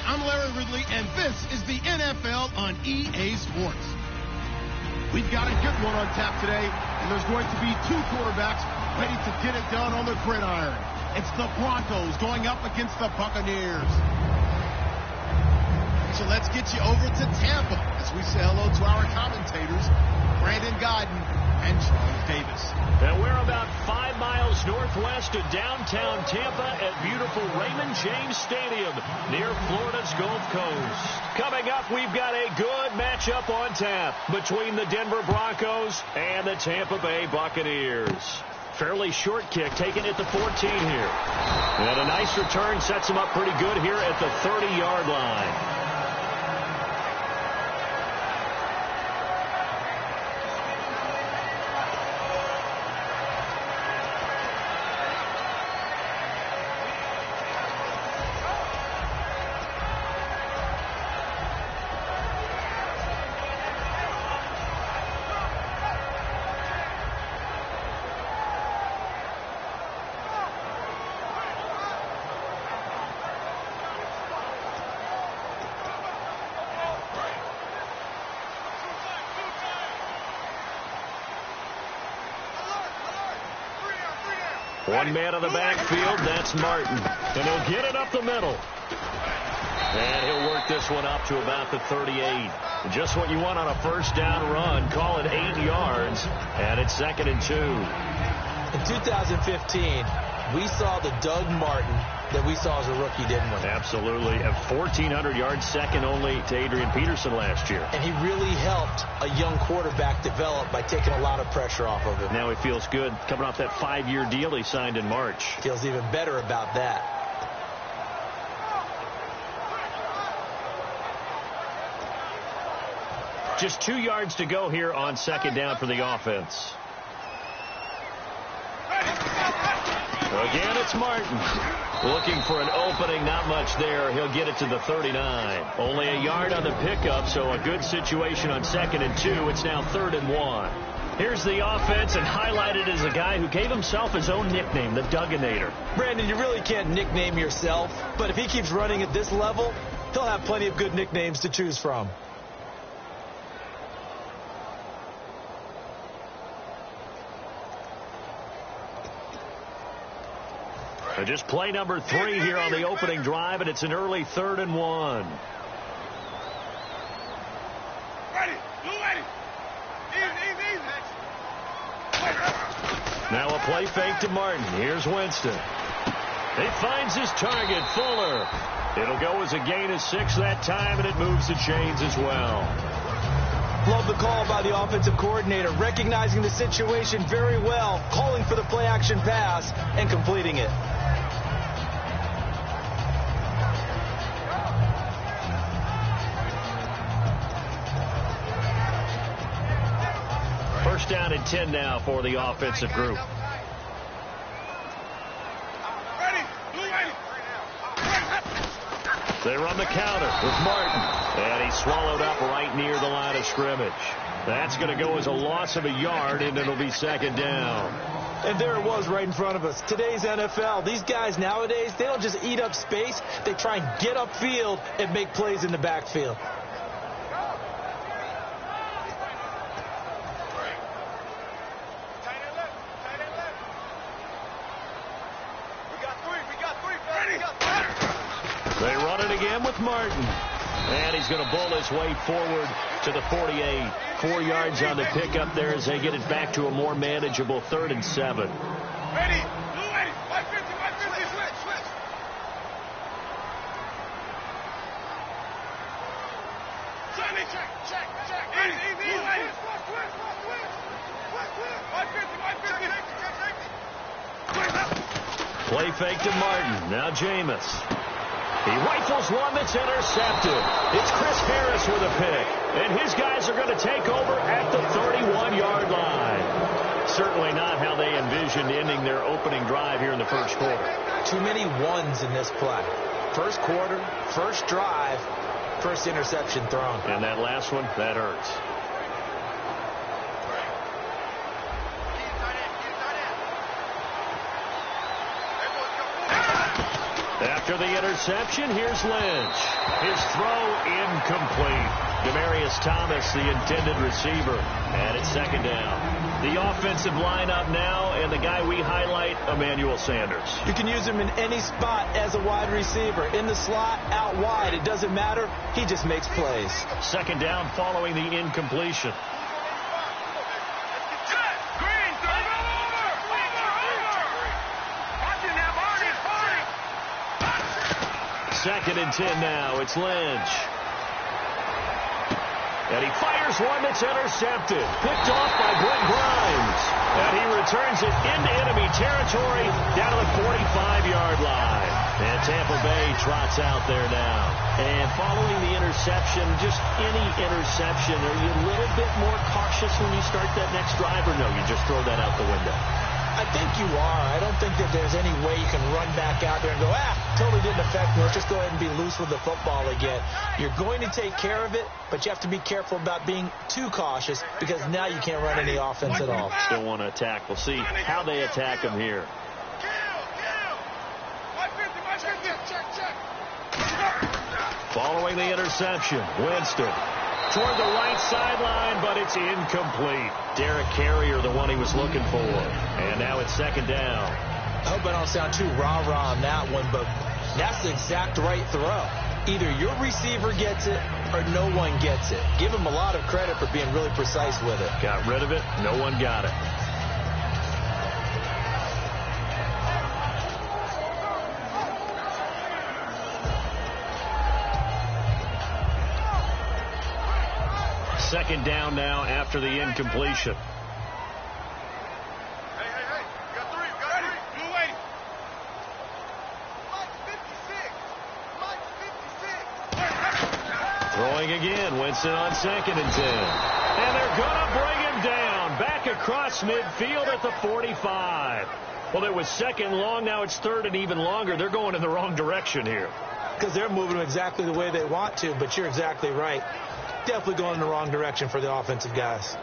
I'm Larry Ridley, and this is the NFL on EA Sports. We've got a good one on tap today, and there's going to be two quarterbacks ready to get it done on the gridiron. It's the Broncos going up against the Buccaneers. So let's get you over to Tampa as we say hello to our commentators, Brandon Godden and Charles Davis. And we're about 5 miles northwest of downtown Tampa at beautiful Raymond James Stadium near Florida's Gulf Coast. Coming up, we've got a good matchup on tap between the Denver Broncos and the Tampa Bay Buccaneers. Fairly short kick taken at the 14 here. And a nice return sets him up pretty good here at the 30-yard line. One man on the backfield, that's Martin. And he'll get it up the middle. And he'll work this one up to about the 38. Just what you want on a first down run. Call it 8 yards. And it's 2nd and 2. In 2015, we saw the Doug Martin that we saw as a rookie, didn't we? Absolutely. A 1,400 yards, second only to Adrian Peterson last year. And he really helped a young quarterback develop by taking a lot of pressure off of him. Now he feels good coming off that 5-year deal he signed in March. Feels even better about that. Just 2 yards to go here on 2nd down for the offense. Again, it's Martin. Looking for an opening, not much there. He'll get it to the 39. Only a yard on the pickup, so a good situation on 2nd and 2. It's now 3rd and 1. Here's the offense, and highlighted as a guy who gave himself his own nickname, the Dugginator. Brandon, you really can't nickname yourself, but if he keeps running at this level, he'll have plenty of good nicknames to choose from. Just play number 3 here on the opening drive, and it's an early 3rd and 1. Now a play fake to Martin. Here's Winston. He finds his target, Fuller. It'll go as a gain of 6 that time, and it moves the chains as well. Love the call by the offensive coordinator, recognizing the situation very well, calling for the play-action pass, and completing it. First down and 10 now for the offensive group. They run the counter with Martin. And he's swallowed up right near the line of scrimmage. That's going to go as a loss of a yard, and it'll be 2nd down. And there it was right in front of us. Today's NFL, these guys nowadays, they don't just eat up space. They try and get upfield and make plays in the backfield. They run it again with Martin. And he's going to bull his way forward to the 48. 4 yards on the pickup there as they get it back to a more manageable 3rd and 7. Ready. Blue ready. 550, switch. Johnny, check. Easy. Switch. 550. Play fake to Martin. Now Jameis. He rifles one that's intercepted. It's Chris Harris with a pick. And his guys are going to take over at the 31-yard line. Certainly not how they envisioned ending their opening drive here in the first quarter. Too many ones in this play. First quarter, first drive, first interception thrown. And that last one, that hurts. After the interception, here's Lynch. His throw incomplete. Demaryius Thomas, the intended receiver. And it's second down. The offensive lineup now, and the guy we highlight, Emmanuel Sanders. You can use him in any spot as a wide receiver. In the slot, out wide. It doesn't matter. He just makes plays. Second down following the incompletion. Second and 10 now. It's Lynch. And he fires one that's intercepted. Picked off by Brent Grimes. And he returns it into enemy territory down to the 45-yard line. And Tampa Bay trots out there now. And following the interception, just any interception, are you a little bit more cautious when you start that next drive, or no, you just throw that out the window? I think you are. I don't think that there's any way you can run back out there and go, totally didn't affect me. Let's just go ahead and be loose with the football again. You're going to take care of it, but you have to be careful about being too cautious because now you can't run any offense at all. Still want to attack. We'll see how they attack him here. Following the interception, Winston toward the right sideline, but it's incomplete. Derek Carrier, the one he was looking for. And now it's second down. I hope I don't sound too rah-rah on that one, but that's the exact right throw. Either your receiver gets it or no one gets it. Give him a lot of credit for being really precise with it. Got rid of it. No one got it. Second down now after the incompletion. Hey. You got three. Blue waiting. Throwing again. Winston on second and 10. And they're going to bring him down. Back across midfield at the 45. Well, it was second long. Now it's third and even longer. They're going in the wrong direction here. Because they're moving exactly the way they want to, but you're exactly right. Definitely going in the wrong direction for the offensive guys.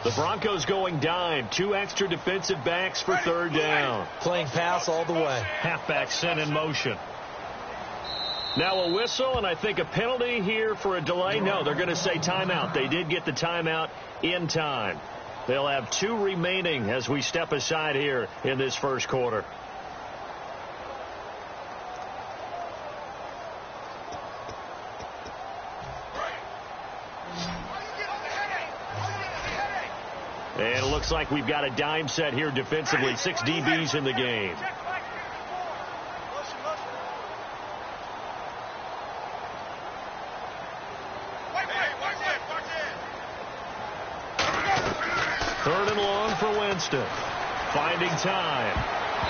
The Broncos going dime. 2 extra defensive backs for third down. Playing pass all the way. Halfback sent in motion. Now a whistle, and I think a penalty here for a delay. No, they're going to say timeout. They did get the timeout in time. They'll have 2 remaining as we step aside here in this first quarter. And it looks like we've got a dime set here defensively. 6 DBs in the game. Third and long for Winston. Finding time.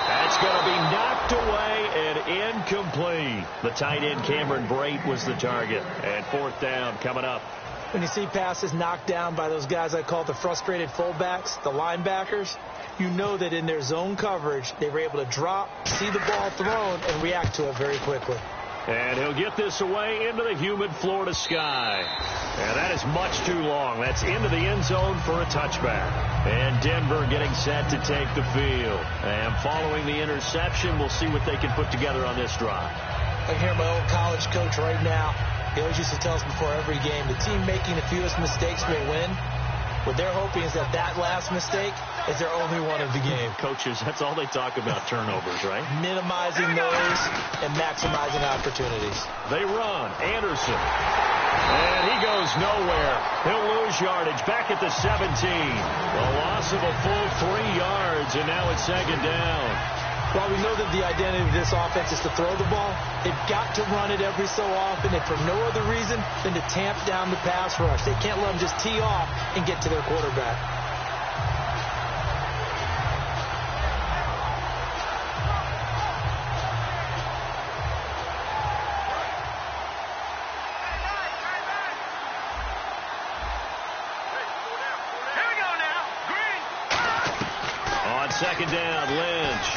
That's going to be knocked away and incomplete. The tight end Cameron Brate was the target. And fourth down coming up. When you see passes knocked down by those guys I call the frustrated fullbacks, the linebackers, you know that in their zone coverage, they were able to drop, see the ball thrown, and react to it very quickly. And he'll get this away into the humid Florida sky. And that is much too long. That's into the end zone for a touchback. And Denver getting set to take the field. And following the interception, we'll see what they can put together on this drive. I hear my old college coach right now. He always used to tell us before every game, the team making the fewest mistakes will win. What they're hoping is that last mistake is their only one of the game. Coaches, that's all they talk about, turnovers, right? Minimizing those and maximizing opportunities. They run. Anderson. And he goes nowhere. He'll lose yardage back at the 17. A loss of a full 3 yards, and now it's second down. While we know that the identity of this offense is to throw the ball, they've got to run it every so often, and for no other reason than to tamp down the pass rush. They can't let them just tee off and get to their quarterback. second down, Lynch.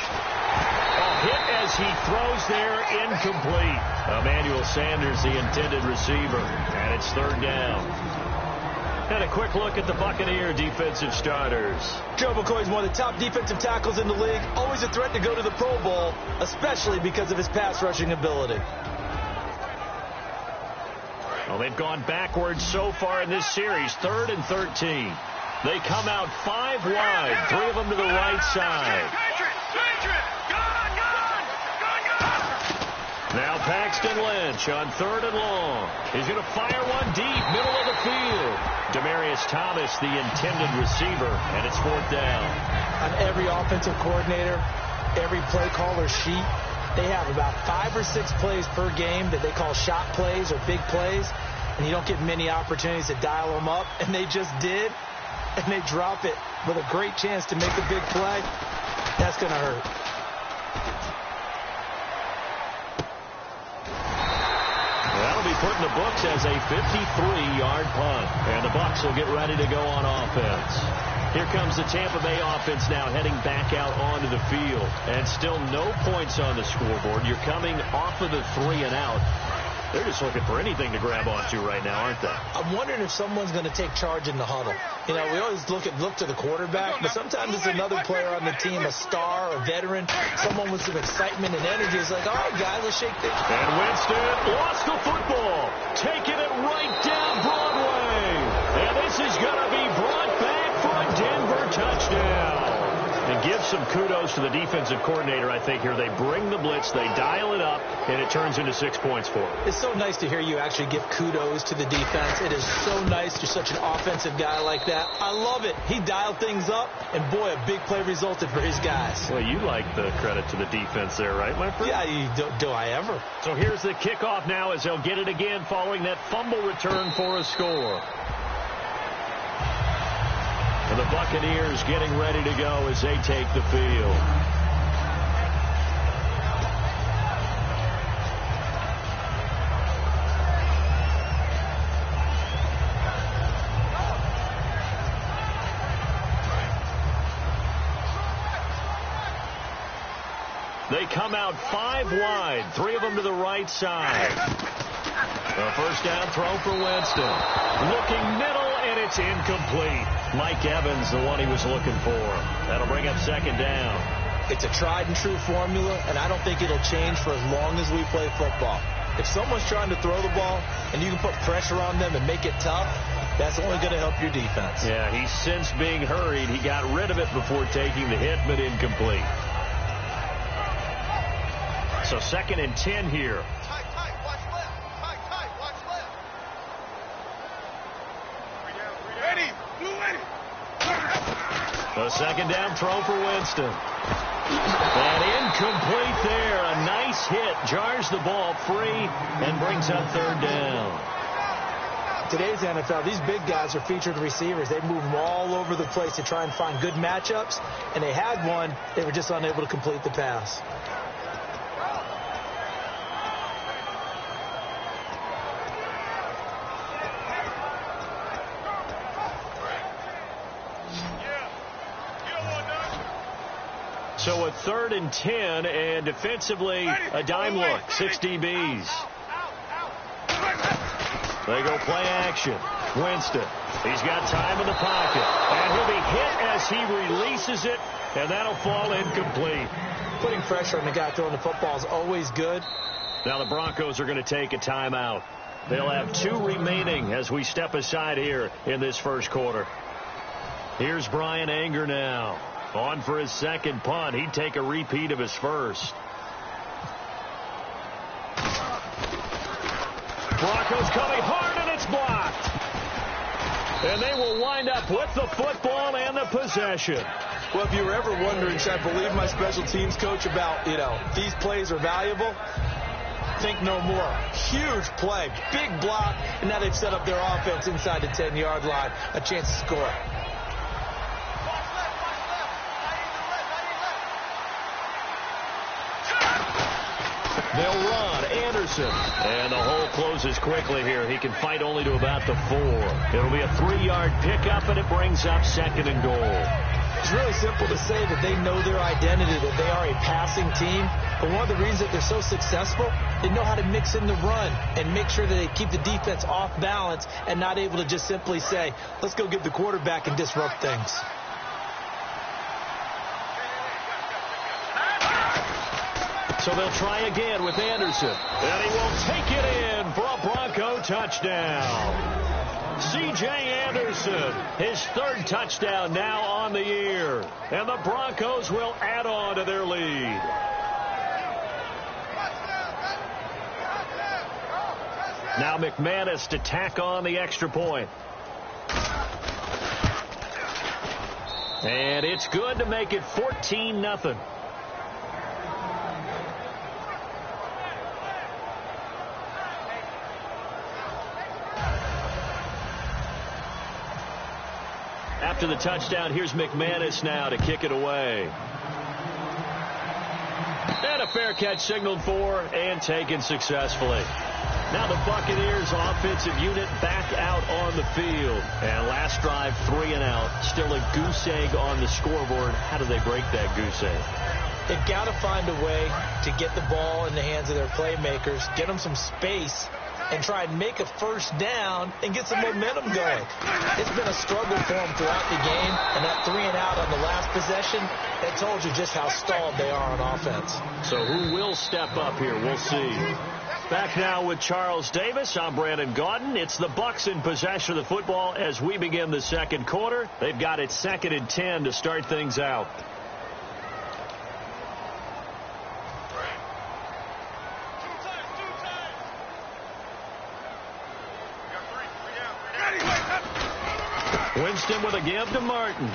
Hit as he throws there, incomplete. Emmanuel Sanders, the intended receiver, and it's third down. And a quick look at the Buccaneer defensive starters. Joe McCoy's one of the top defensive tackles in the league. Always a threat to go to the Pro Bowl, especially because of his pass rushing ability. Well, they've gone backwards so far in this series, 3rd and 13. They come out 5 wide, 3 of them to the right side. Now Paxton Lynch on 3rd and long. He's going to fire one deep, middle of the field. Demaryius Thomas, the intended receiver, and it's 4th down. On every offensive coordinator, every play caller sheet, they have about 5 or 6 plays per game that they call shot plays or big plays, and you don't get many opportunities to dial them up, and they just did, and they drop it with a great chance to make a big play. That's going to hurt. That'll be put in the books as a 53-yard punt. And the Bucs will get ready to go on offense. Here comes the Tampa Bay offense now heading back out onto the field. And still no points on the scoreboard. You're coming off of the 3 and out. They're just looking for anything to grab onto right now, aren't they? I'm wondering if someone's going to take charge in the huddle. You know, we always look to the quarterback, but sometimes it's another player on the team, a star, a veteran, someone with some excitement and energy. It's like, all right, guys, let's shake things. And Winston lost the football, taking it right down Broadway. And this is going to be brought back for a Denver touchdown. And give some kudos to the defensive coordinator, I think, here. They bring the blitz, they dial it up, and it turns into 6 points for them. It's so nice to hear you actually give kudos to the defense. It is so nice. You're such an offensive guy like that. I love it. He dialed things up, and boy, a big play resulted for his guys. Well, you like the credit to the defense there, right, my friend? Yeah, do I ever? So here's the kickoff now as they'll get it again following that fumble return for a score. And the Buccaneers getting ready to go as they take the field. They come out 5 wide, 3 of them to the right side. A first down throw for Winston. Looking middle, and it's incomplete. Mike Evans, the one he was looking for. That'll bring up second down. It's a tried and true formula, and I don't think it'll change for as long as we play football. If someone's trying to throw the ball and you can put pressure on them and make it tough, that's only going to help your defense. Yeah, he's since being hurried. He got rid of it before taking the hit, but incomplete. So 2nd and 10 here. A second down throw for Winston. And incomplete there. A nice hit. Jars the ball free and brings up 3rd down. Today's NFL, these big guys are featured receivers. They move them all over the place to try and find good matchups. And they had one. They were just unable to complete the pass. So a 3rd and 10, and defensively, a dime look, 6 DBs. They go play action. Winston, he's got time in the pocket, and he'll be hit as he releases it, and that'll fall incomplete. Putting pressure on the guy throwing the football is always good. Now the Broncos are going to take a timeout. They'll have 2 remaining as we step aside here in this first quarter. Here's Brian Anger now. On for his second punt. He'd take a repeat of his first. Broncos coming hard, and it's blocked. And they will wind up with the football and the possession. Well, if you were ever wondering, should I believe my special teams coach about, these plays are valuable? Think no more. Huge play, big block, and now they've set up their offense inside the 10-yard line. A chance to score. They'll run. Anderson. And the hole closes quickly here. He can fight only to about the 4. It'll be a 3-yard pickup, and it brings up 2nd and goal. It's really simple to say that they know their identity, that they are a passing team. But one of the reasons that they're so successful, they know how to mix in the run and make sure that they keep the defense off balance and not able to just simply say, let's go get the quarterback and disrupt things. So they'll try again with Anderson. And he will take it in for a Bronco touchdown. C.J. Anderson, his third touchdown now on the year. And the Broncos will add on to their lead. Now McManus to tack on the extra point. And it's good to make it 14-0. After the touchdown, here's McManus now to kick it away. And a fair catch signaled for and taken successfully. Now the Buccaneers offensive unit back out on the field. And last drive, 3 and out. Still a goose egg on the scoreboard. How do they break that goose egg? They've got to find a way to get the ball in the hands of their playmakers, get them some space, and try and make a first down and get some momentum going. It's been a struggle for them throughout the game, and that 3 and out on the last possession, that told you just how stalled they are on offense. So who will step up here? We'll see. Back now with Charles Davis. I'm Brandon Gaudin. It's the Bucs in possession of the football as we begin the second quarter. They've got it 2nd and 10 to start things out. Winston with a give to Martin.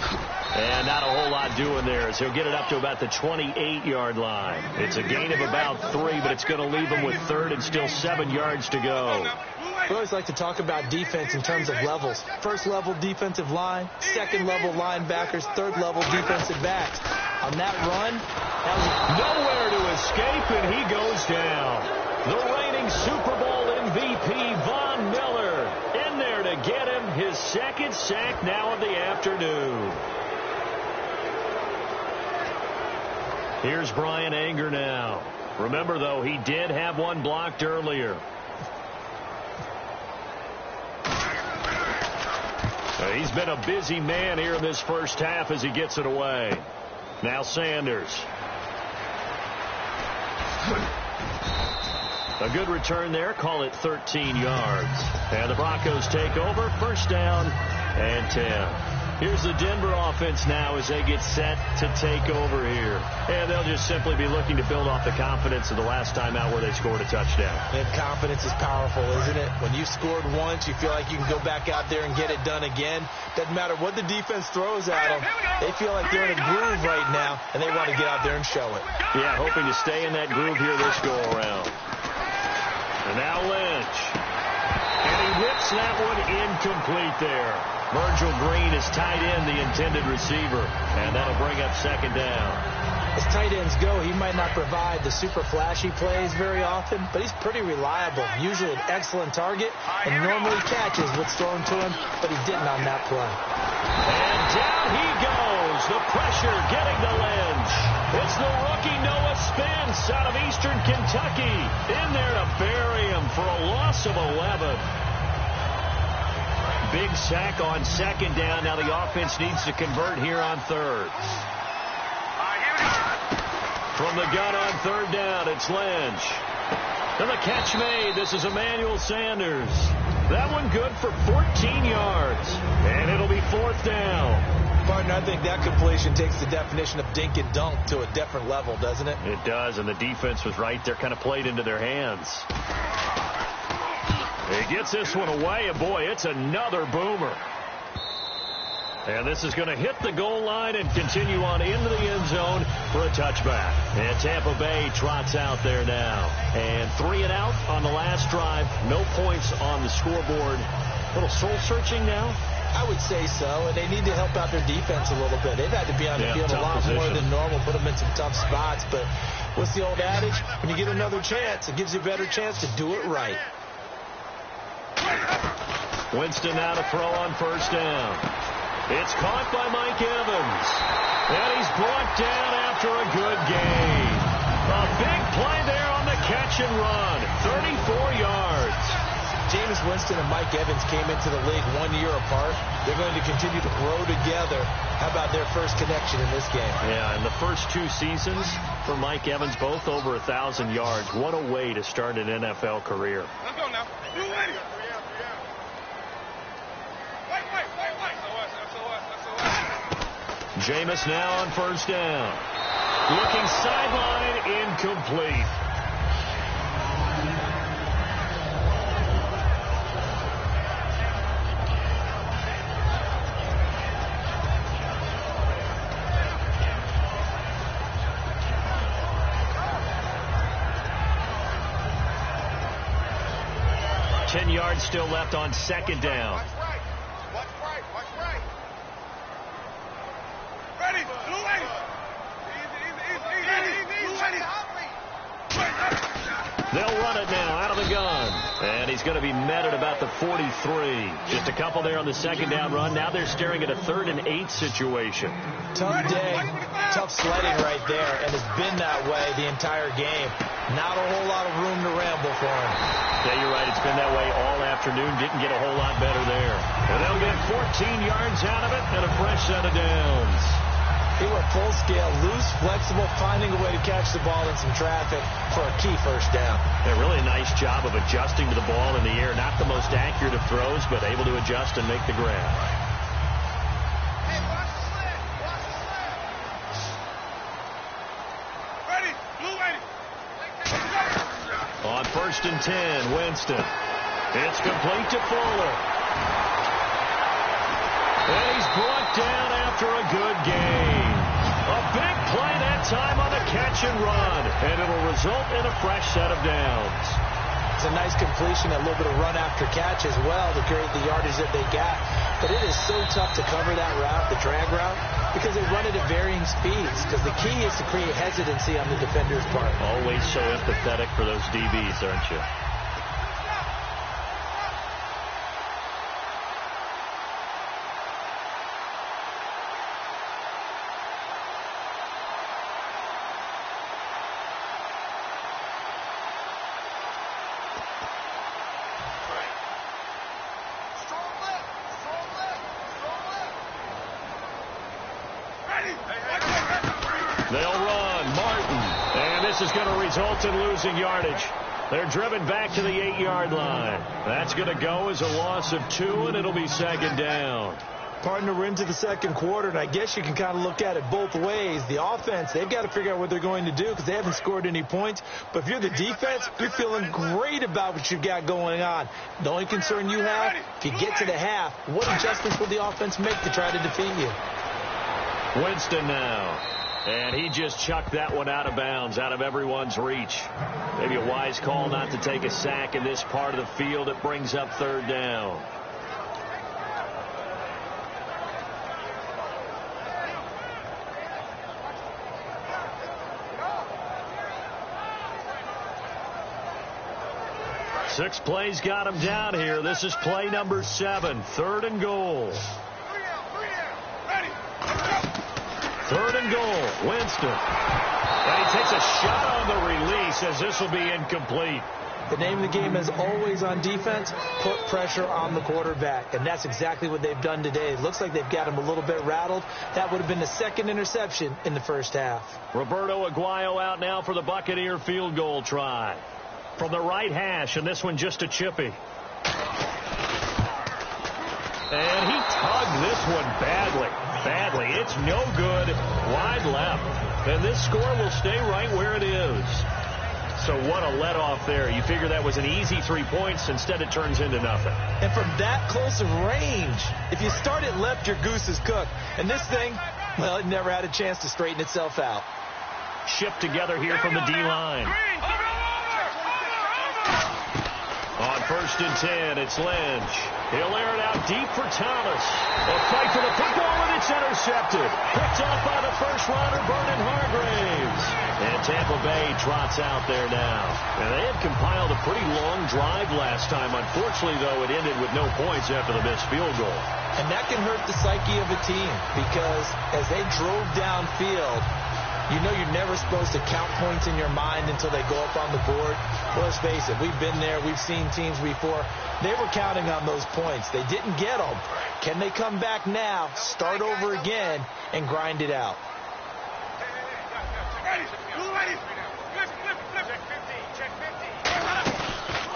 And not a whole lot doing there as he'll get it up to about the 28-yard line. It's a gain of about 3, but it's going to leave him with 3rd and still 7 yards to go. We always like to talk about defense in terms of levels. First-level defensive line, second-level linebackers, third-level defensive backs. On that run, that was nowhere to escape, and he goes down. The reigning Super Bowl MVP, Von Miller, in there to get him his 2nd sack now of the afternoon. Here's Brian Anger now. Remember, though, he did have one blocked earlier. He's been a busy man here in this first half as he gets it away. Now Sanders. A good return there. Call it 13 yards. And the Broncos take over. First down and 10. Here's the Denver offense now as they get set to take over here. And they'll just simply be looking to build off the confidence of the last time out where they scored a touchdown. And confidence is powerful, isn't it? When you scored once, you feel like you can go back out there and get it done again. Doesn't matter what the defense throws at them. They feel like they're in a groove right now, and they want to get out there and show it. Yeah, hoping to stay in that groove here this go-around. And now Lynch. And he whips that one incomplete there. Virgil Green is tied in, the intended receiver. And that'll bring up 2nd down. As tight ends go, he might not provide the super flashy plays very often, but he's pretty reliable. Usually an excellent target and normally catches what's thrown to him, but he didn't on that play. And down he goes. The pressure getting to Lynch. It's the rookie Noah Spence out of Eastern Kentucky. In there to bury him for a loss of 11. Big sack on 2nd down. Now the offense needs to convert here on 3rd. From the gun on 3rd down, it's Lynch. And the catch made. This is Emmanuel Sanders. That one good for 14 yards. And it'll be 4th down. Partner, I think that completion takes the definition of dink and dunk to a different level, doesn't it? It does, and the defense was right there, kind of played into their hands. He gets this one away, and boy, it's another boomer. And this is going to hit the goal line and continue on into the end zone for a touchback. And Tampa Bay trots out there now. And 3 and out on the last drive. No points on the scoreboard. A little soul-searching now? I would say so, and they need to help out their defense a little bit. They've had to be on the field a lot more than normal, put them in some tough spots. But what's the old adage? When you get another chance, it gives you a better chance to do it right. Winston now to throw on 1st down. It's caught by Mike Evans. And he's brought down after a good gain. A big play there on the catch and run. 34 yards. Jameis Winston and Mike Evans came into the league 1 year apart. They're going to continue to grow together. How about their first connection in this game? Yeah, in the first 2 seasons for Mike Evans, both over 1,000 yards. What a way to start an NFL career. Let's go now. Blue lady. Jameis now on first down. Looking sideline, incomplete. Yards still left on second down. Watch right. Watch right. Watch right. Ready. Blue lady. Easy. Blue lady. They'll run it now out of the gun. And he's going to be met at about the 43. Just a couple there on the second down run. Now they're staring at a 3rd and 8 situation. Tough day. Tough sledding right there. And it's been that way the entire game. Not a whole lot of room to ramble for him. Yeah, you're right. It's been that way all afternoon. Didn't get a whole lot better there. And they'll get 14 yards out of it and a fresh set of downs. They were full scale, loose, flexible, finding a way to catch the ball in some traffic for a key first down. A really nice job of adjusting to the ball in the air. Not the most accurate of throws, but able to adjust and make the grab. Hey, watch the sled. Watch the sled. Ready. Blue lady. On 1st and 10, Winston. It's complete to Fuller. And he's brought down after a good gain. A big play that time on the catch and run. And it'll result in a fresh set of downs. It's a nice completion, a little bit of run after catch as well to create the yardage that they got. But it is so tough to cover that route, the drag route, because they run it at varying speeds. Because the key is to create hesitancy on the defender's part. Always so empathetic for those DBs, aren't you? They'll run. Martin. And this is going to result in losing yardage. They're driven back to the 8-yard line. That's going to go as a loss of 2, and it'll be second down. Partner, we're into the second quarter, and I guess you can kind of look at it both ways. The offense, they've got to figure out what they're going to do because they haven't scored any points. But if you're the defense, you're feeling great about what you've got going on. The only concern you have, if you get to the half, what adjustments will the offense make to try to defeat you? Winston now. And he just chucked that one out of bounds, out of everyone's reach. Maybe a wise call not to take a sack in this part of the field. It brings up third down. Six plays got him down here. This is play number 7, 3rd and goal. 3rd and goal, Winston. And he takes a shot on the release as this will be incomplete. The name of the game is always on defense, put pressure on the quarterback. And that's exactly what they've done today. It looks like they've got him a little bit rattled. That would have been the second interception in the first half. Roberto Aguayo out now for the Buccaneer field goal try. From the right hash, and this one just a chippy. And he tugged this one badly. It's no good. Wide left. And this score will stay right where it is. So what a let-off there. You figure that was an easy 3 points. Instead, it turns into nothing. And from that close of range, if you start it left, your goose is cooked. And this thing, well, it never had a chance to straighten itself out. Shipped together here from the D-line. On 1st and 10, it's Lynch. He'll air it out deep for Thomas. A fight for the football, and it's intercepted. Picked off by the first rounder, Vernon Hargraves. And Tampa Bay trots out there now. And they had compiled a pretty long drive last time. Unfortunately, though, it ended with no points after the missed field goal. And that can hurt the psyche of a team because as they drove downfield, you know you're never supposed to count points in your mind until they go up on the board. Well, let's face it, we've been there. We've seen teams before. They were counting on those points. They didn't get them. Can they come back now, start over again, and grind it out?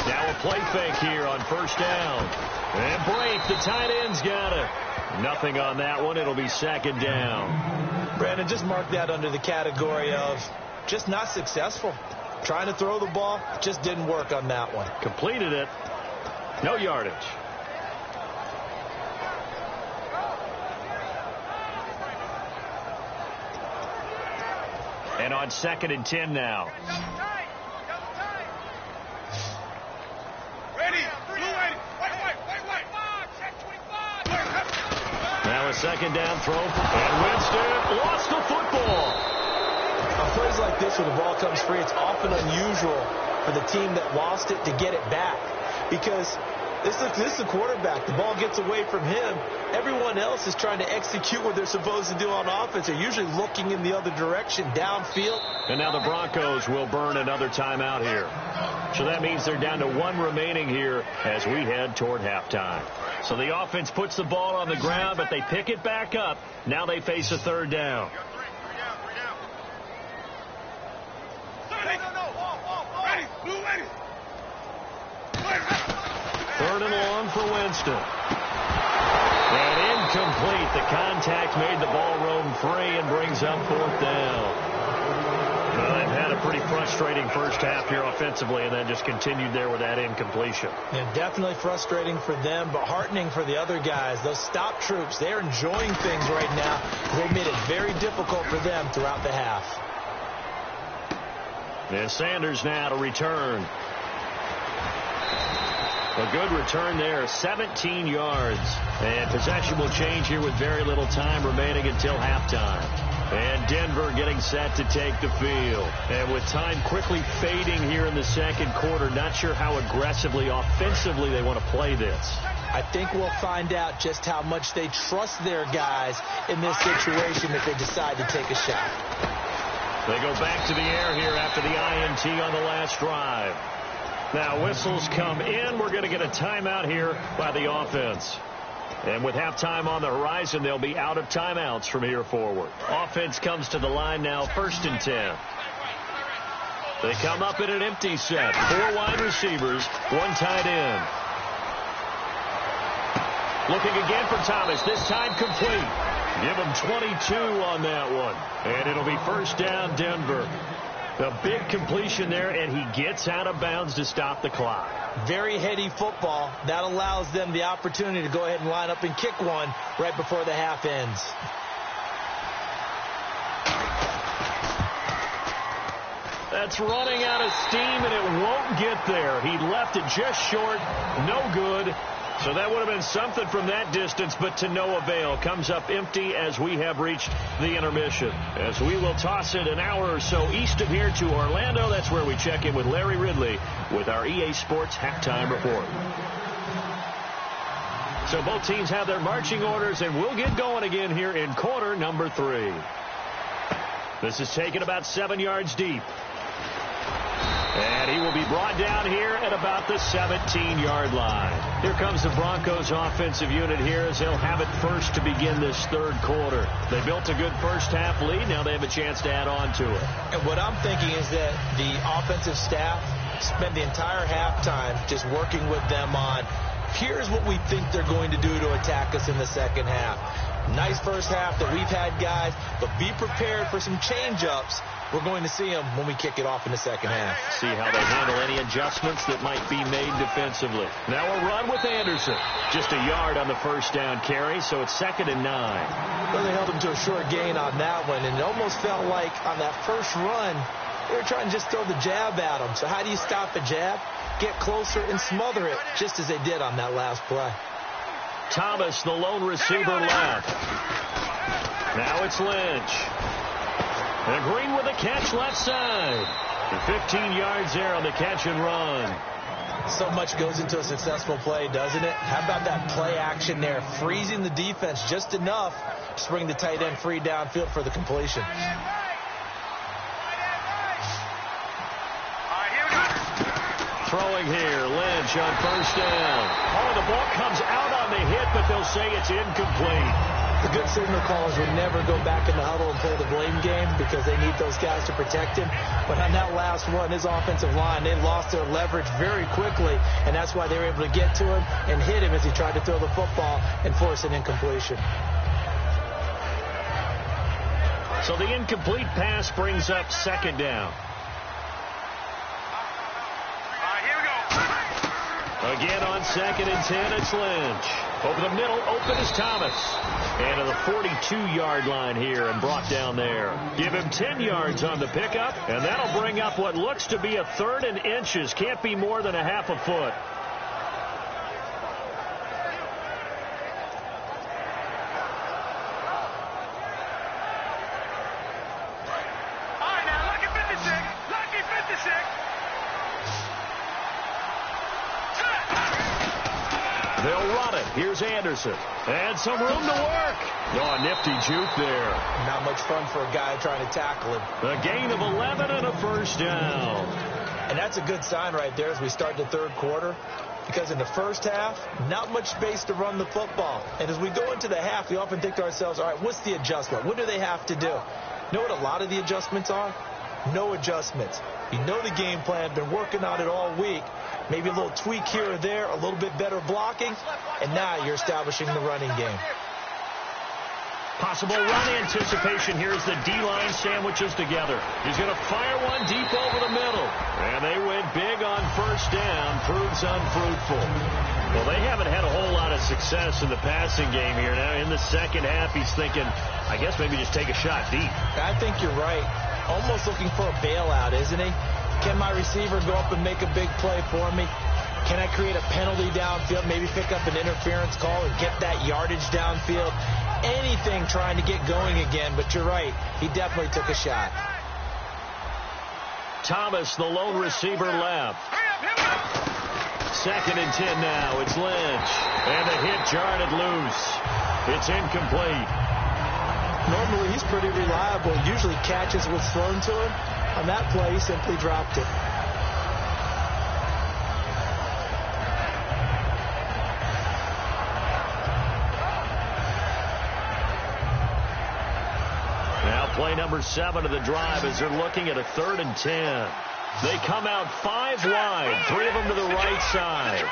Now a play fake here on first down. And Blake, the tight end's got it. Nothing on that one. It'll be second down. Brandon, just mark that under the category of just not successful. Trying to throw the ball, just didn't work on that one. Completed it. No yardage. And on 2nd and 10 now. Now a second down throw. And Winston lost the football. On plays like this where the ball comes free, it's often unusual for the team that lost it to get it back. Because this is the quarterback. The ball gets away from him. Everyone else is trying to execute what they're supposed to do on offense. They're usually looking in the other direction, downfield. And now the Broncos will burn another timeout here. So that means they're down to 1 remaining here as we head toward halftime. So the offense puts the ball on the ground, but they pick it back up. Now they face a 3rd down. Third and long for Winston. And incomplete. The contact made the ball roam free and brings up 4th down. Well, they've had a pretty frustrating first half here offensively and then just continued there with that incompletion. Yeah, definitely frustrating for them, but heartening for the other guys. Those stop troops, they're enjoying things right now. They made it very difficult for them throughout the half. And Sanders now to return. A good return there, 17 yards. And possession will change here with very little time remaining until halftime. And Denver getting set to take the field. And with time quickly fading here in the second quarter, not sure how aggressively, offensively they want to play this. I think we'll find out just how much they trust their guys in this situation if they decide to take a shot. They go back to the air here after the INT on the last drive. Now whistles come in. We're going to get a timeout here by the offense. And with halftime on the horizon, they'll be out of timeouts from here forward. Offense comes to the line now, 1st and 10. They come up in an empty set. 4 wide receivers, 1 tight end. Looking again for Thomas, this time complete. Give him 22 on that one. And it'll be 1st down, Denver. A big completion there, and he gets out of bounds to stop the clock. Very heady football. That allows them the opportunity to go ahead and line up and kick one right before the half ends. That's running out of steam, and it won't get there. He left it just short. No good. So that would have been something from that distance, but to no avail. Comes up empty as we have reached the intermission. As we will toss it an hour or so east of here to Orlando. That's where we check in with Larry Ridley with our EA Sports halftime report. So both teams have their marching orders, and we'll get going again here in quarter number 3. This is taken about 7 yards deep. And he will be brought down here at about the 17-yard line. Here comes the Broncos offensive unit here as they'll have it first to begin this 3rd quarter. They built a good first half lead. Now they have a chance to add on to it. And what I'm thinking is that the offensive staff spent the entire halftime just working with them on, here's what we think they're going to do to attack us in the second half. Nice first half that we've had, guys, but be prepared for some change-ups. We're going to see them when we kick it off in the second half. See how they handle any adjustments that might be made defensively. Now a run with Anderson. Just a yard on the first down carry, so it's 2nd and 9. Well, they held him to a short gain on that one, and it almost felt like on that first run, they were trying to just throw the jab at him. So how do you stop a jab? Get closer and smother it, just as they did on that last play. Thomas, the lone receiver left. Now it's Lynch. And Green with a catch left side. And 15 yards there on the catch and run. So much goes into a successful play, doesn't it? How about that play action there? Freezing the defense just enough to bring the tight end free downfield for the completion. Throwing here, Lynch on first down. Oh, the ball comes out on the hit, but they'll say it's incomplete. The good signal callers would never go back in the huddle and play the blame game because they need those guys to protect him. But on that last run, his offensive line, they lost their leverage very quickly, and that's why they were able to get to him and hit him as he tried to throw the football and force an incompletion. So the incomplete pass brings up second down. Again on 2nd and 10, it's Lynch. Over the middle, open is Thomas. And to the 42-yard line here and brought down there. Give him 10 yards on the pickup, and that'll bring up what looks to be a 3rd and inches. Can't be more than a half a foot. All right, now, lucky 56. Lucky 56. They'll run it. Here's Anderson. And some room to work. Oh, nifty juke there. Not much fun for a guy trying to tackle him. A gain of 11 and a first down. And that's a good sign right there as we start the third quarter. Because in the first half, not much space to run the football. And as we go into the half, we often think to ourselves, all right, what's the adjustment? What do they have to do? You know what a lot of the adjustments are? No adjustments. You know the game plan, been working on it all week. Maybe a little tweak here or there, a little bit better blocking, and now you're establishing the running game. Possible run anticipation here as the D-line sandwiches together. He's going to fire one deep over the middle. And they went big on first down. Proves unfruitful. Well, they haven't had a whole lot of success in the passing game here. Now in the second half, he's thinking, I guess maybe just take a shot deep. I think you're right. Almost looking for a bailout, isn't he? Can my receiver go up and make a big play for me? Can I create a penalty downfield, maybe pick up an interference call and get that yardage downfield? Anything trying to get going again, but you're right. He definitely took a shot. Thomas, the lone receiver, left. 2nd and 10 now. It's Lynch. And the hit jarred it loose. It's incomplete. Normally, he's pretty reliable. Usually catches what's thrown to him. On that play, he simply dropped it. Now play number 7 of the drive as they're looking at a 3rd and 10. They come out 5 wide, 3 of them to the right side.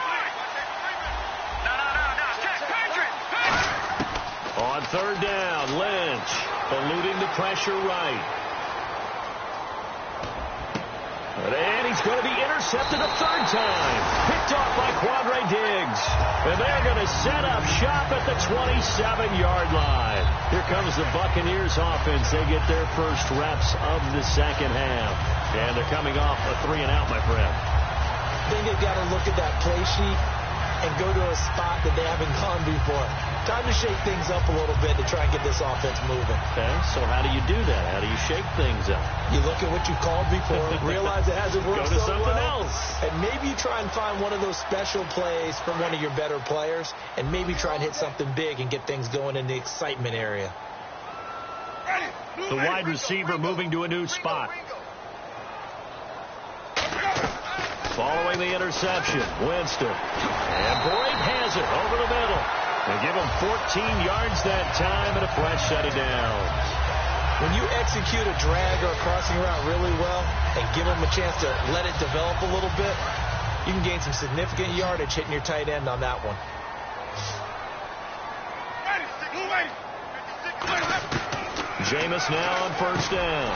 On 3rd down, Lynch eluding the pressure right. And he's going to be intercepted a 3rd time. Picked off by Quadre Diggs. And they're going to set up shop at the 27-yard line. Here comes the Buccaneers offense. They get their first reps of the second half. And they're coming off a 3-and-out, my friend. I think they've got to look at that play sheet and go to a spot that they haven't gone before. Time to shake things up a little bit to try and get this offense moving. Okay, so how do you do that? How do you shake things up? You look at what you called before, realize it hasn't worked Go to so something well, else. and maybe you try and find one of those special plays from one of your better players, and maybe try and hit something big and get things going in the excitement area. The wide receiver moving to a new spot. Following the interception, Winston. And Boyd has it over the middle. They give him 14 yards that time and a fresh set of downs. When you execute a drag or a crossing route really well and give them a chance to let it develop a little bit, you can gain some significant yardage hitting your tight end on that one. Jameis now on first down.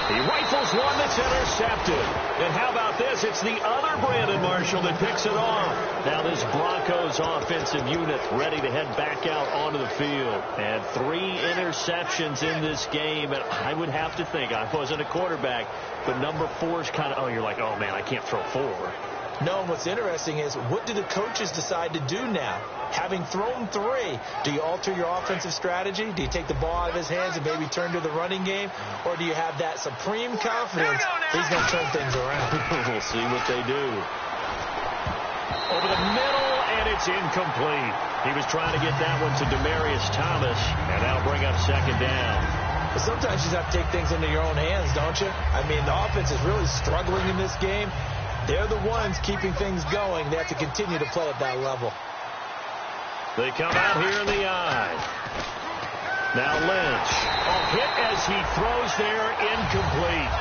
He rifles one that's intercepted. And how about this? It's the other Brandon Marshall that picks it off. Now this Broncos offensive unit ready to head back out onto the field. And 3 interceptions in this game. And I would have to think, I wasn't a quarterback, but number 4 is kind of, oh, you're like, oh, man, I can't throw 4. No, and what's interesting is, what do the coaches decide to do now? Having thrown 3, do you alter your offensive strategy? Do you take the ball out of his hands and maybe turn to the running game? Or do you have that supreme confidence he's going to turn things around? We'll see what they do. Over the middle, and it's incomplete. He was trying to get that one to Demaryius Thomas, and that'll bring up second down. But sometimes you just have to take things into your own hands, don't you? I mean, the offense is really struggling in this game. They're the ones keeping things going. They have to continue to play at that level. They come out here in the eye. Now Lynch. Hit as he throws there, incomplete.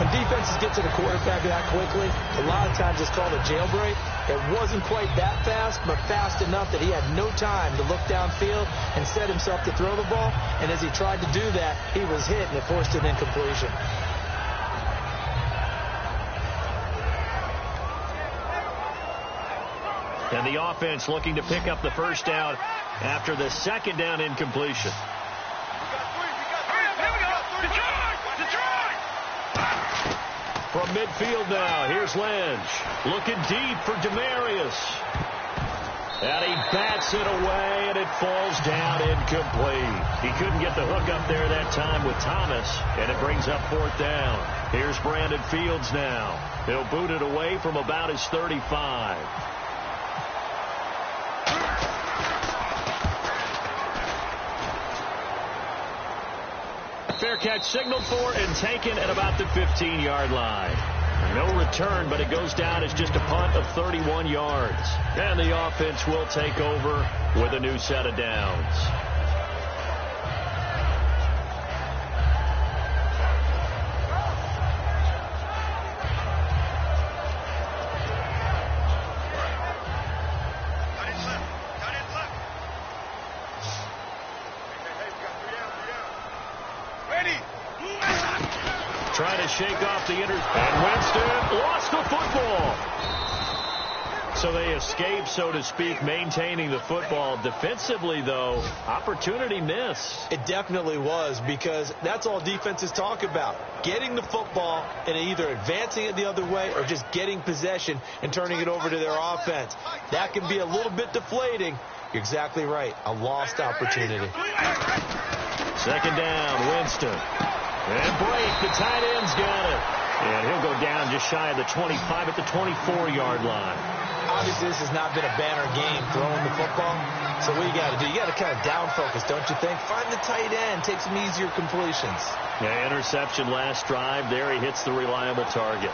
When defenses get to the quarterback that quickly, a lot of times it's called a jailbreak. It wasn't quite that fast, but fast enough that he had no time to look downfield and set himself to throw the ball. And as he tried to do that, he was hit, and it forced an incompletion. And the offense looking to pick up the first down after the second down incompletion. From midfield now, here's Lynch. Looking deep for Demaryius. And he bats it away, and it falls down incomplete. He couldn't get the hook up there that time with Thomas, and it brings up fourth down. Here's Brandon Fields now. He'll boot it away from about his 35. Fair catch signaled for and taken at about the 15-yard line. No return, but it goes down as just a punt of 31 yards. And the offense will take over with a new set of downs. Trying to shake off the and Winston lost the football. So they escape, so to speak, maintaining the football. Defensively, though, opportunity missed. It definitely was, because that's all defenses talk about. Getting the football and either advancing it the other way or just getting possession and turning it over to their offense. That can be a little bit deflating. You're exactly right. A lost opportunity. Second down, Winston. And Blake, the tight end's got it. And he'll go down just shy of the 25 at the 24-yard line. Obviously, this has not been a banner game throwing the football. So what you got to do? You got to kind of down focus, don't you think? Find the tight end. Take some easier completions. Yeah, interception last drive. There he hits the reliable target.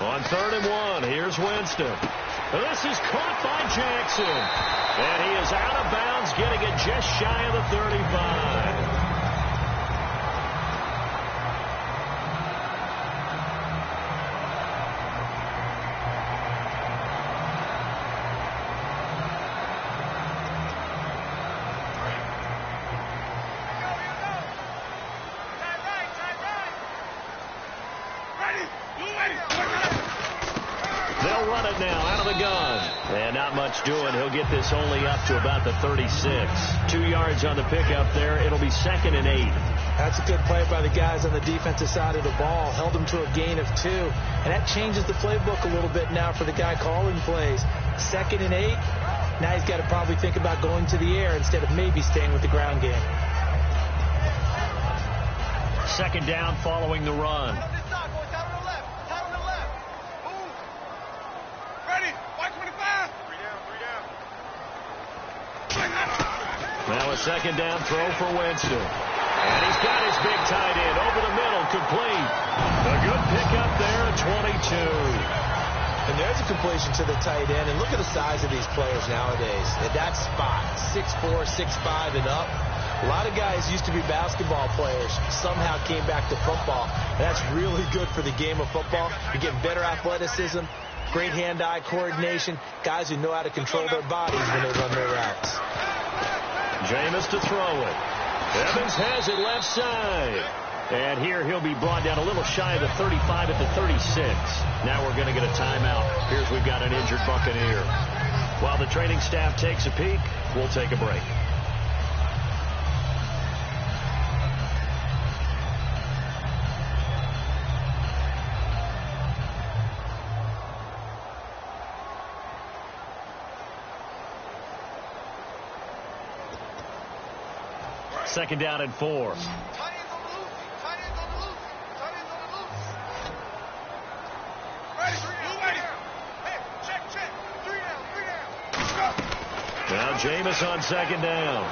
On 3rd and 1, here's Winston. This is caught by Jackson. And he is out of bounds, getting it just shy of the 35. They'll run it now out of the gun. And not much doing. He'll get this only up to about the 36. 2 yards on the pickup there. It'll be 2nd and 8. That's a good play by the guys on the defensive side of the ball. Held them to a gain of 2. And that changes the playbook a little bit now for the guy calling plays. 2nd and 8. Now he's got to probably think about going to the air instead of maybe staying with the ground game. Second down following the run. Now a second down throw for Winston. And he's got his big tight end over the middle, complete. A good pickup there at 22. And there's a completion to the tight end. And look at the size of these players nowadays. At that spot, 6'4", 6'5", and up. A lot of guys used to be basketball players, somehow came back to football. And that's really good for the game of football. You get better athleticism, great hand-eye coordination, guys who know how to control their bodies when they run their routes. Jameis to throw it. Evans has it left side. And here he'll be brought down a little shy of the 35 at the 36. Now we're going to get a timeout. Here's we've got an injured Buccaneer. While the training staff takes a peek, we'll take a break. Second down and 4. Now Jameis on second down.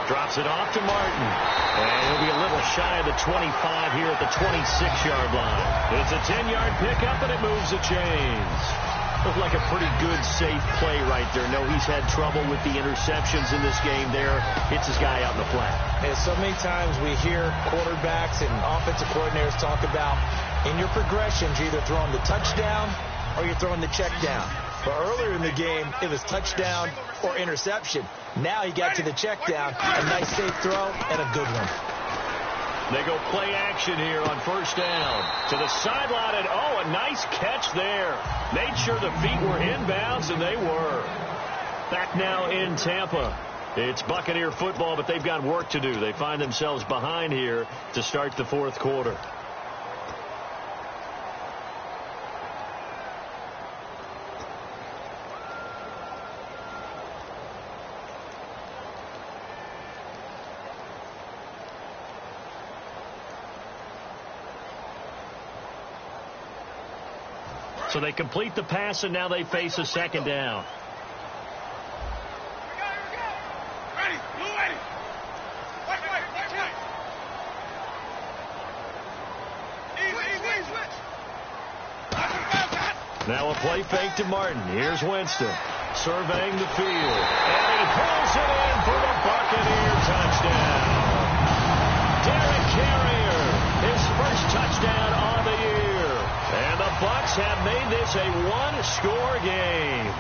Drops it off to Martin. And he'll be a little shy of the 25 here at the 26-yard line. It's a 10-yard pickup, and it moves the chains. Looked like a pretty good, safe play right there. No, he's had trouble with the interceptions in this game there. Hits his guy out in the flat. And so many times we hear quarterbacks and offensive coordinators talk about in your progressions, you're either throwing the touchdown or you're throwing the check down. But earlier in the game, it was touchdown or interception. Now he got to the check down. A nice safe throw and a good one. They go play action here on first down. To the sideline, and oh, a nice catch there. Made sure the feet were inbounds, and they were. Back now in Tampa. It's Buccaneer football, but they've got work to do. They find themselves behind here to start the fourth quarter. So they complete the pass, and now they face a second down. Now a play fake to Martin. Here's Winston surveying the field. And he pulls it in for the Buccaneer touchdown. Derek Carrier, his first touchdown on the year. And the Bucs have made this a one-score game.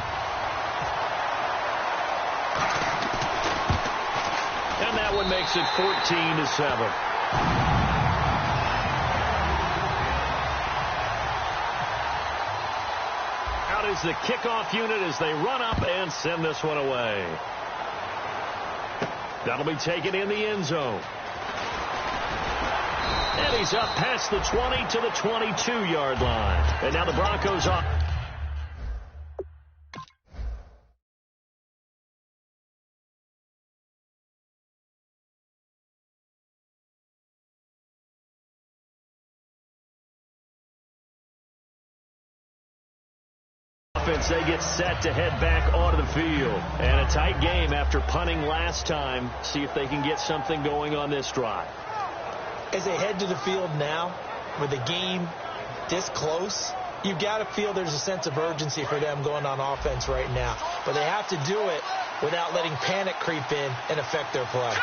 And that one makes it 14-7. Is the kickoff unit as they run up and send this one away. That'll be taken in the end zone. And he's up past the 20 to the 22-yard line. And now the Broncos are... They get set to head back onto the field. And a tight game after punting last time. See if they can get something going on this drive. As they head to the field now, with the game this close, you've got to feel there's a sense of urgency for them going on offense right now. But they have to do it without letting panic creep in and affect their play.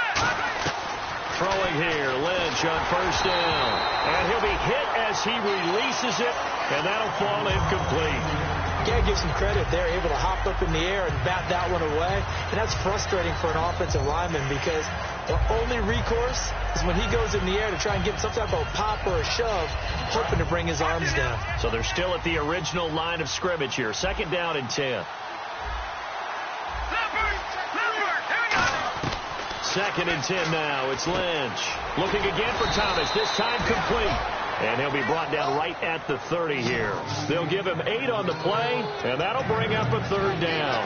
Throwing here, Lynch on first down. And he'll be hit as he releases it, and that'll fall incomplete. Got to give some credit. They're able to hop up in the air and bat that one away. And that's frustrating for an offensive lineman because the only recourse is when he goes in the air to try and get some type of pop or a shove, hoping to bring his arms down. So they're still at the original line of scrimmage here. Second down and 10. Second and 10 now. It's Lynch. Looking again for Thomas. This time complete. And he'll be brought down right at the 30 here. They'll give him 8 on the play, and that'll bring up a third down.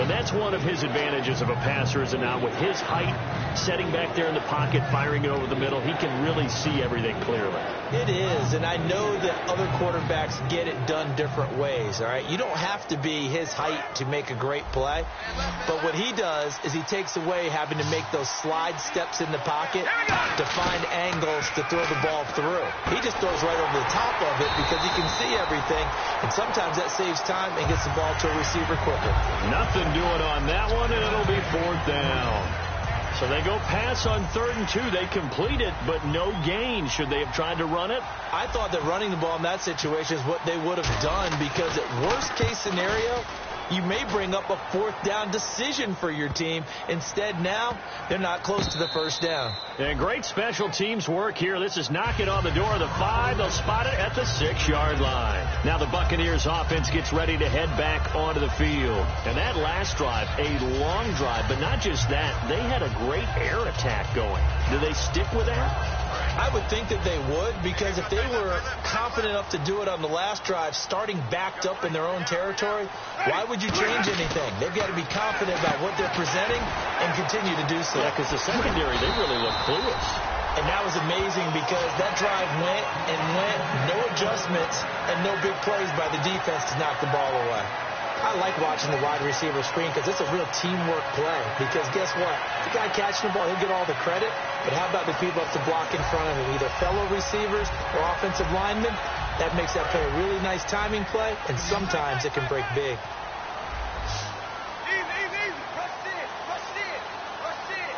And that's one of his advantages of a passer, is it not? With his height, setting back there in the pocket, firing it over the middle, he can really see everything clearly. It is, and I know that other quarterbacks get it done different ways, all right? You don't have to be his height to make a great play, but what he does is he takes away having to make those slide steps in the pocket to find angles to throw the ball through. He just throws right over the top of it because he can see everything, and sometimes that saves time and gets the ball to a receiver quicker. Nothing doing on that one, and it'll be fourth down. So they go pass on 3rd and 2. They complete it, but no gain. Should they have tried to run it? I thought that running the ball in that situation is what they would have done because at worst case scenario, you may bring up a fourth down decision for your team. Instead, now they're not close to the first down. And great special teams work here. This is knocking on the door of the 5. They'll spot it at the 6-yard line. Now the Buccaneers offense gets ready to head back onto the field. And that last drive, a long drive, but not just that. They had a great air attack going. Do they stick with that? I would think that they would, because if they were confident enough to do it on the last drive, starting backed up in their own territory, why would you change anything? They've got to be confident about what they're presenting and continue to do so. Yeah, because the secondary, they really look clueless. And that was amazing because that drive went and went, no adjustments, and no big plays by the defense to knock the ball away. I like watching the wide receiver screen because it's a real teamwork play. Because guess what? The guy catching the ball, he'll get all the credit. But how about the people up to block in front of him, either fellow receivers or offensive linemen? That makes that play a really nice timing play, and sometimes it can break big. Easy, easy, easy. Rush in, rush in, rush in.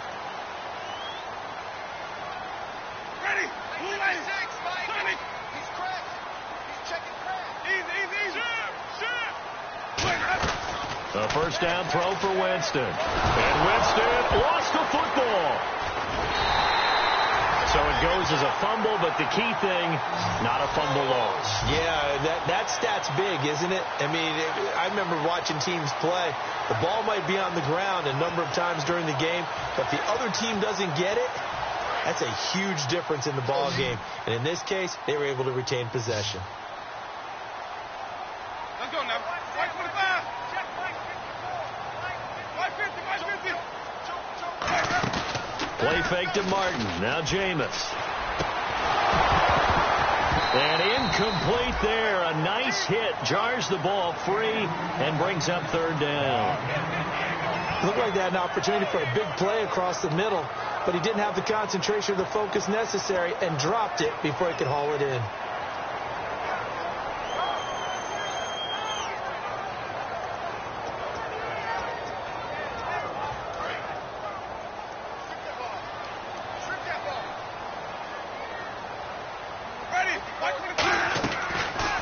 Ready? Move in. Honey. He's cracked. He's checking crack. Easy, easy, easy. Shoot. A first down throw for Winston. And Winston lost the football. So it goes as a fumble, but the key thing, not a fumble loss. Yeah, that stat's big, isn't it? I mean, I remember watching teams play. The ball might be on the ground a number of times during the game, but if the other team doesn't get it, that's a huge difference in the ball game. And in this case, they were able to retain possession. Let's go now. 545. Check 550. 550. Play fake to Martin. Now Jameis. And incomplete there. A nice hit. Jars the ball free and brings up third down. Looked like they had an opportunity for a big play across the middle, but he didn't have the concentration or the focus necessary and dropped it before he could haul it in.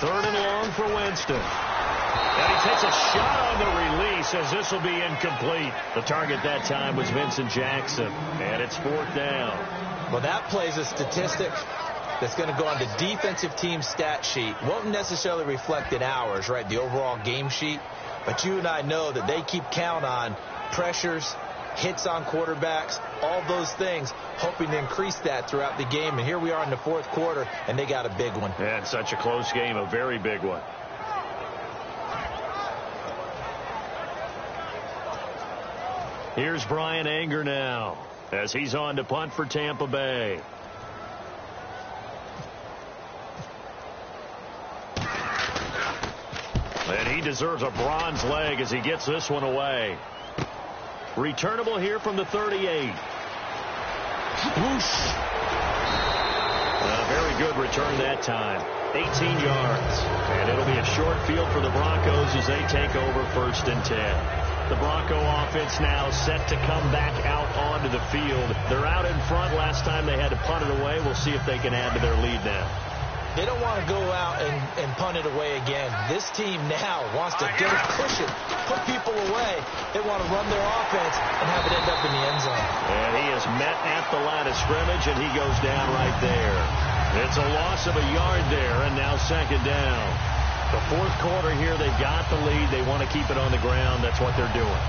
Third and long for Winston. And he takes a shot on the release as this will be incomplete. The target that time was Vincent Jackson. And it's fourth down. Well, that plays a statistic that's going to go on the defensive team stat sheet. Won't necessarily reflect in ours, right, the overall game sheet. But you and I know that they keep count on pressures, hits on quarterbacks, all those things, hoping to increase that throughout the game. And here we are in the fourth quarter, and they got a big one. And such a close game, a very big one. Here's Brian Anger now as he's on to punt for Tampa Bay. And he deserves a bronze leg as he gets this one away. Returnable here from the 38. Whoosh. A very good return that time. 18 yards. And it'll be a short field for the Broncos as they take over first and 10. The Bronco offense now set to come back out onto the field. They're out in front. Last time they had to punt it away. We'll see if they can add to their lead now. They don't want to go out and punt it away again. This team now wants to get it, push it, put people away. They want to run their offense and have it end up in the end zone. And he is met at the line of scrimmage, and he goes down right there. It's a loss of a yard there, and now second down. The fourth quarter here, they've got the lead. They want to keep it on the ground. That's what they're doing.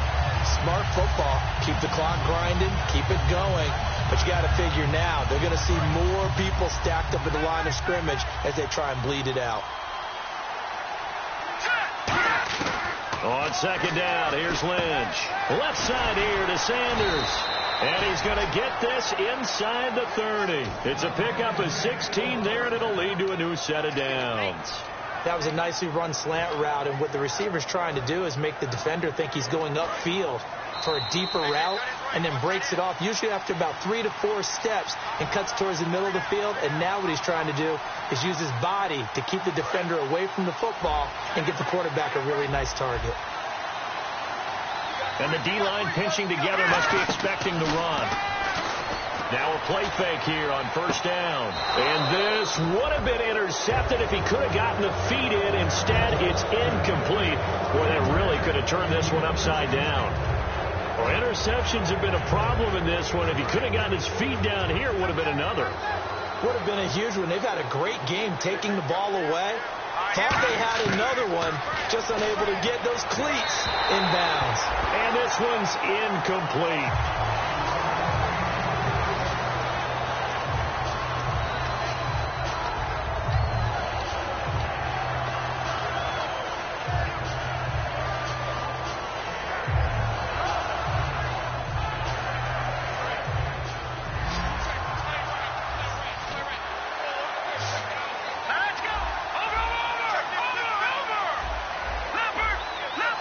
Smart football. Keep the clock grinding. Keep it going. But you got to figure now, they're going to see more people stacked up at the line of scrimmage as they try and bleed it out. On second down, here's Lynch. Left side here to Sanders. And he's going to get this inside the 30. It's a pickup of 16 there, and it'll lead to a new set of downs. That was a nicely run slant route, and what the receiver's trying to do is make the defender think he's going upfield for a deeper route and then breaks it off, usually after about 3 to 4 steps, and cuts towards the middle of the field. And now what he's trying to do is use his body to keep the defender away from the football and get the quarterback a really nice target. And the D-line pinching together, must be expecting the run. Now a play fake here on first down. And this would have been intercepted if he could have gotten the feet in. Instead, it's incomplete. Boy, that really could have turned this one upside down. Well, interceptions have been a problem in this one. If he could have gotten his feet down here, it would have been another. Would have been a huge one. They've had a great game taking the ball away. Thought they had another one, just unable to get those cleats in bounds. And this one's incomplete.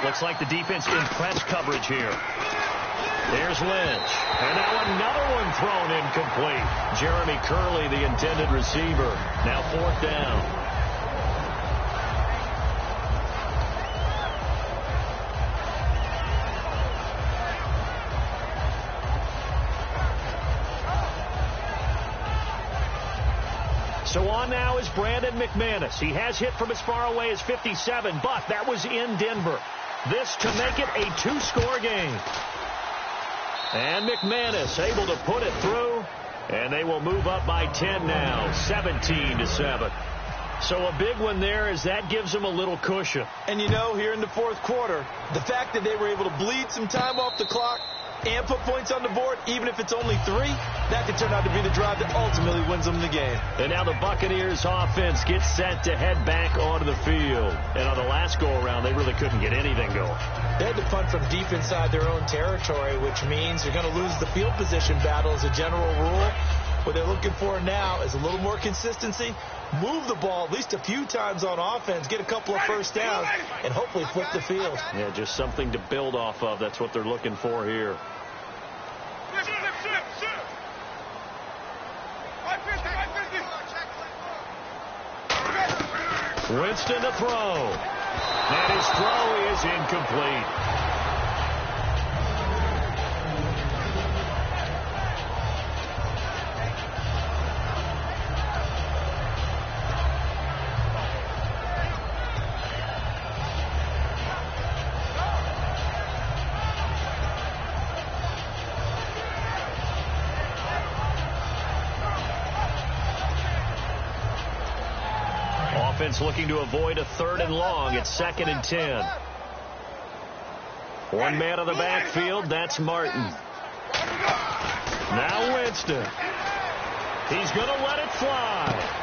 Looks like the defense in press coverage here. There's Lynch. And now another one thrown incomplete. Jeremy Curley, the intended receiver. Now fourth down. So on now is Brandon McManus. He has hit from as far away as 57, but that was in Denver. This to make it a two-score game. And McManus able to put it through, and they will move up by 10 now, 17-7. So a big one there as that gives them a little cushion. And you know, here in the fourth quarter, the fact that they were able to bleed some time off the clock and put points on the board, even if it's only 3, that could turn out to be the drive that ultimately wins them the game. And now the Buccaneers offense gets set to head back onto the field. And on the last go-around, they really couldn't get anything going. They had to punt from deep inside their own territory, which means you're going to lose the field position battle as a general rule. What they're looking for now is a little more consistency, move the ball at least a few times on offense, get a couple of first downs, and hopefully flip the field. Yeah, just something to build off of. That's what they're looking for here. Winston to throw. And his throw is incomplete. Looking to avoid a 3rd and long. It's 2nd and 10. One man on the backfield. That's Martin. Now Winston. He's going to let it fly.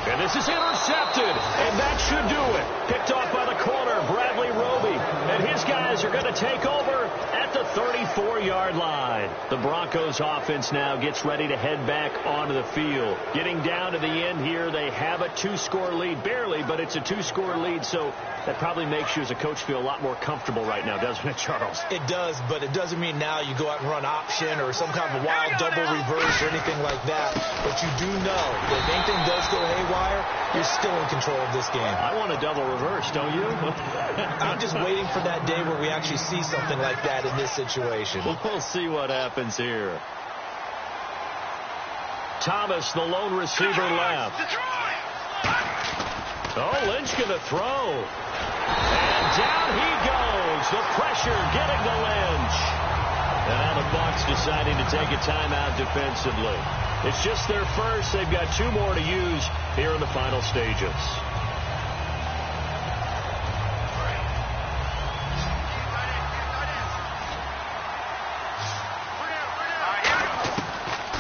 And this is intercepted. And that should do it. Picked off by the corner, Bradley Roby. And his guys are going to take over at the 34-yard line. The Broncos offense now gets ready to head back onto the field. Getting down to the end here, they have a 2-score lead. Barely, but it's a 2-score lead, so that probably makes you as a coach feel a lot more comfortable right now, doesn't it, Charles? It does, but it doesn't mean now you go out and run option or some kind of a wild double reverse or anything like that. But you do know that if anything does go haywire, you're still in control of this game. I want a double reverse, don't you? I'm just waiting for that day where we actually see something like that in this situation. We'll see what happens here. Thomas, the lone receiver, left. Oh, Lynch going to throw. And down he goes. The pressure getting to Lynch. And now the Bucs deciding to take a timeout defensively. It's just their first. They've got 2 more to use here in the final stages.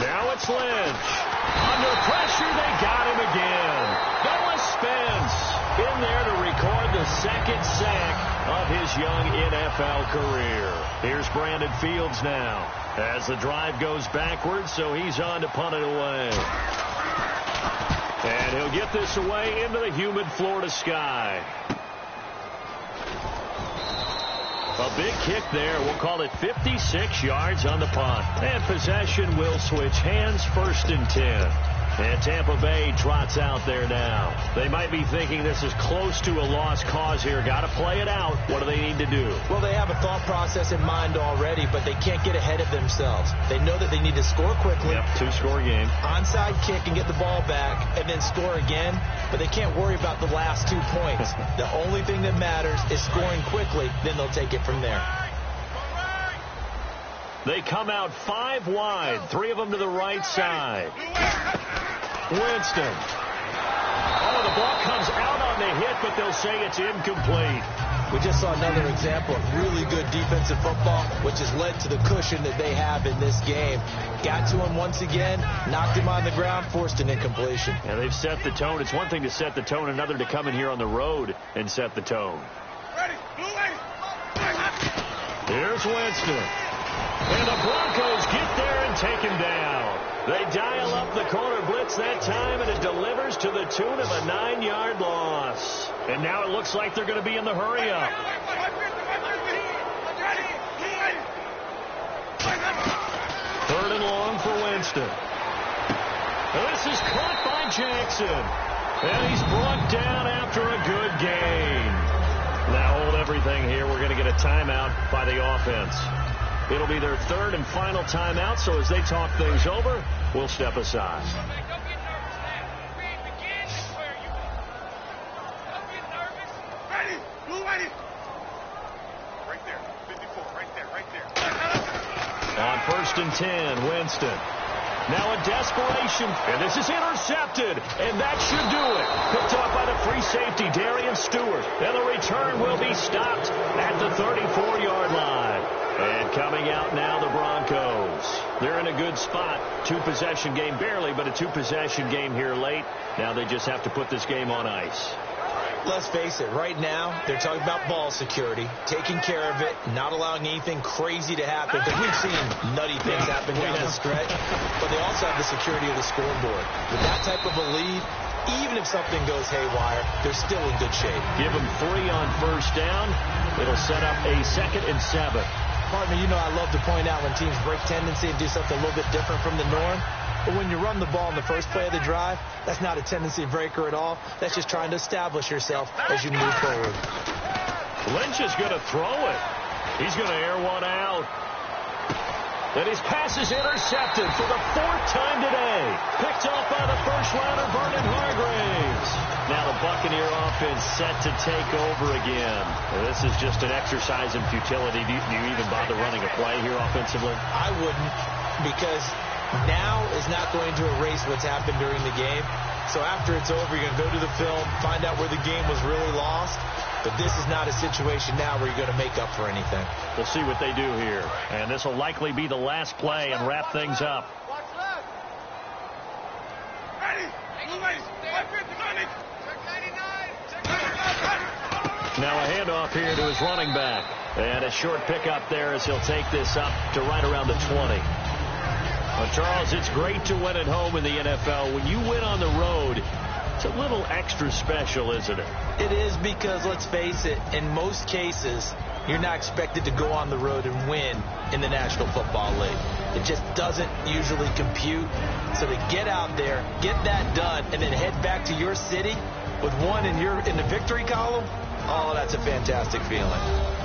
Now it's Lynch. Under pressure, they got him again. Noah Spence in there to record the 2nd sack of his young NFL career. Here's Brandon Fields now as the drive goes backwards, so he's on to punt it away. And he'll get this away into the humid Florida sky. A big kick there. We'll call it 56 yards on the punt. And possession will switch hands, 1st and 10. And Tampa Bay trots out there now. They might be thinking this is close to a lost cause here. Got to play it out. What do they need to do? Well, they have a thought process in mind already, but they can't get ahead of themselves. They know that they need to score quickly. Yep, two-score game. Onside kick and get the ball back and then score again, but they can't worry about the last 2 points. The only thing that matters is scoring quickly, then they'll take it from there. They come out 5 wide, 3 of them to the right side. Winston. Oh, the ball comes out on the hit, but they'll say it's incomplete. We just saw another example of really good defensive football, which has led to the cushion that they have in this game. Got to him once again, knocked him on the ground, forced an incompletion. Yeah, they've set the tone. It's one thing to set the tone, another to come in here on the road and set the tone. Here's Winston. And the Broncos get there and take him down. They dial up the corner blitz that time, and it delivers to the tune of a 9-yard loss. And now it looks like they're going to be in the hurry-up. 3rd and long for Winston. This is caught by Jackson. And he's brought down after a good gain. Now hold everything here. We're going to get a timeout by the offense. It'll be their 3rd and final timeout, so as they talk things over, we'll step aside. On 1st and 10, Winston. Now a desperation, and this is intercepted, and that should do it. Picked off by the free safety, Darian Stewart, and the return will be stopped at the 34-yard line. And coming out now, the Broncos. They're in a good spot. 2-possession game, barely, but a 2-possession game here late. Now they just have to put this game on ice. Let's face it, right now, they're talking about ball security, taking care of it, not allowing anything crazy to happen, because we've seen nutty things happen down the stretch, but they also have the security of the scoreboard. With that type of a lead, even if something goes haywire, they're still in good shape. Give them 3 on 1st down. It'll set up a 2nd and 7. Partner, you know I love to point out when teams break tendency and do something a little bit different from the norm. But when you run the ball in the first play of the drive, that's not a tendency breaker at all. That's just trying to establish yourself as you move forward. Lynch is going to throw it. He's going to air one out. And his pass is intercepted for the 4th time today. Picked off by the first rounder, Vernon Hargraves. Now the Buccaneer offense set to take over again. This is just an exercise in futility. Do you even bother running a play here offensively? I wouldn't, because now is not going to erase what's happened during the game. So after it's over, you're going to go to the film, find out where the game was really lost. But this is not a situation now where you're going to make up for anything. We'll see what they do here. And this will likely be the last play and wrap things up. Now a handoff here to his running back. And a short pickup there as he'll take this up to right around the 20. Well, Charles, it's great to win at home in the NFL. When you win on the road, it's a little extra special, isn't it? It is, because, let's face it, in most cases, you're not expected to go on the road and win in the National Football League. It just doesn't usually compute. So to get out there, get that done, and then head back to your city with one in the victory column, oh, that's a fantastic feeling.